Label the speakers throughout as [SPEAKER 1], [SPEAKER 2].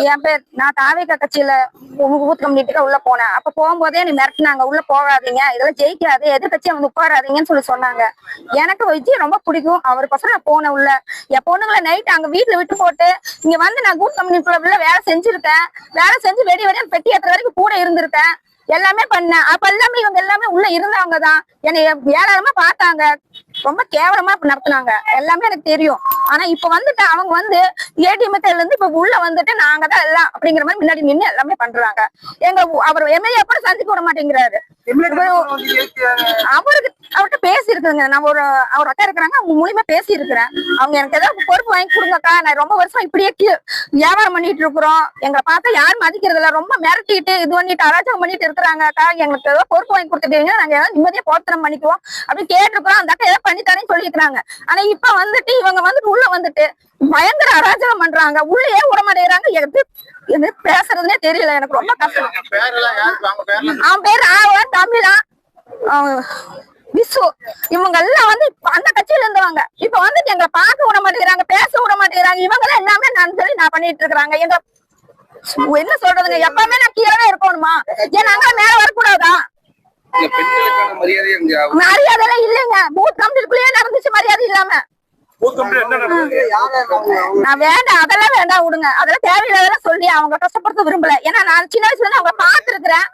[SPEAKER 1] என் பேர் நான் தாவேகா கட்சியில பூத் கம்யூனிட்டிக்கு உள்ள போனேன். அப்ப போகும்போதே நீ மிரட்டினாங்க, உள்ள போகாதீங்க, இதெல்லாம் ஜெயிக்காது, எதிர்கட்சியா வந்து உட்காராதீங்கன்னு சொன்னாங்க. எனக்கு விஜய் ரொம்ப பிடிக்கும், அவருக்கோசரம் நான் போனேன் உள்ள. என் பொண்ணுங்களை நைட் அங்க வீட்டுல விட்டு போட்டு இங்க வந்து நான் பூத் கம்யூனிட்டிக்குள்ள வேலை செஞ்சிருக்கேன். வேலை செஞ்சு வெடி வெடியா பெட்டி ஏற்ற வரைக்கும் கூட இருந்திருக்கேன். எல்லாமே பண்ணேன். அப்ப எல்லாமே இவங்க எல்லாமே உள்ள இருந்தவங்கதான். என்னை ஏழாயிரமா பார்த்தாங்க, ரொம்ப கேவலமா நடத்துனாங்க. எல்லாமே எனக்கு தெரியும். ஆனா இப்ப வந்துட்டு அவங்க வந்து ஏடிஎம்ல இருந்து இப்ப உள்ள வந்துட்டு நாங்க தான் எல்லாம் அப்படிங்கிற மாதிரி முன்னாடி நின்று எல்லாமே பண்றாங்க. எங்க அவர் எம்எல்ஏ கூட சந்திக்க விட மாட்டேங்கிறாரு. அவர்கிட்ட பேசி இருக்குங்க. நான் அவர் அக்கா இருக்கிறாங்க, அவங்க மூலியமா பேசி இருக்கிறேன். அவங்க எனக்கு ஏதாவது பொறுப்பு வாங்கி கொடுங்கக்கா, நான் ரொம்ப வருஷம் இப்படியே வியாபாரம் பண்ணிட்டு இருக்கிறோம், எங்களை பார்த்தா யாரும் மதிக்கிறது இல்ல, ரொம்ப மிரட்டிட்டு இது பண்ணிட்டு அராஜகம் பண்ணிட்டு இருக்கிறாங்க அக்கா, எங்களுக்கு ஏதாவது பொறுப்பு வாங்கி கொடுத்துட்டீங்கன்னா நாங்க ஏதாவது நிம்மதியா போர்த்தனம் பண்ணிக்குவோம் அப்படின்னு கேட்டிருக்கிறோம். அந்த அக்கா ஏதாவது பண்ணித்தானே சொல்லியிருக்கிறாங்க. ஆனா இப்ப வந்துட்டு இவங்க வந்துட்டு உள்ள வந்துட்டு பயங்கர அராஜகம் பண்றாங்க. உள்ளே விட மாட்டேங்கிறாங்க. எனக்கு பேசுறதுனே தெரியல. எனக்கு ரொம்ப கஷ்டம். அவன் பேரு தமிழா விசு. இவங்க எல்லாம் வந்து அந்த கட்சியில இருந்தவங்க. இப்ப வந்துட்டு எங்களை பார்க்க விட மாட்டேங்கிறாங்க, பேச விட மாட்டேங்கிறாங்க. இவங்க எல்லாம் எல்லாமே நான் சொல்லி நான் பண்ணிட்டு இருக்கிறாங்க. எங்க என்ன சொல்றதுங்க, எப்பவுமே நான் கீழே இருக்கணுமா? ஏன் நாங்க மேல வரக்கூடாதா? மரியாதை எல்லாம் இல்லைங்க. பூத் கமிட்டிக்குள்ளேயே நடந்துச்சு மரியாதை இல்லாம. நான் வேண்டாம், அதெல்லாம் வேண்டாம், விடுங்க. அதெல்லாம் தேவையில்லாதெல்லாம் சொல்லி அவங்க கஷ்டப்படுத்த விரும்பல. ஏன்னா நான் சின்ன வயசுல இருந்து அவங்க பாத்துருக்கிறேன்,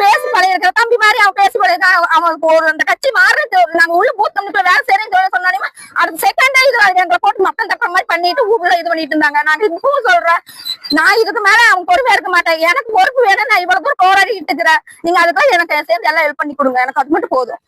[SPEAKER 1] பேசி பழைய தம்பி மாதிரி அவங்க பேசி பழைய அவங்களுக்கு ஒரு அந்த கட்சி மாறுறது. நாங்க உள்ள பூத் கமிட்டில வேலை செய்யறேன்னு சொன்னாலுமே அடுத்த செகண்டே இது எங்களை போட்டு மக்கள் தக்க மாதிரி பண்ணிட்டு ஊர்ல இது பண்ணிட்டு இருந்தாங்க. நான் இப்பவும் சொல்றேன், நான் இதுக்கு மேல அவங்க பொறுப்பா இருக்க மாட்டேன். எனக்கு பொறுப்பு வேணும். நான் இவ்வளவு தூரம் போராடிட்டு இருக்கிறேன். நீங்க அதுக்காக எனக்கு சேர்ந்து எல்லாம் ஹெல்ப் பண்ணி கொடுங்க. எனக்கு அது மட்டும் போதும்.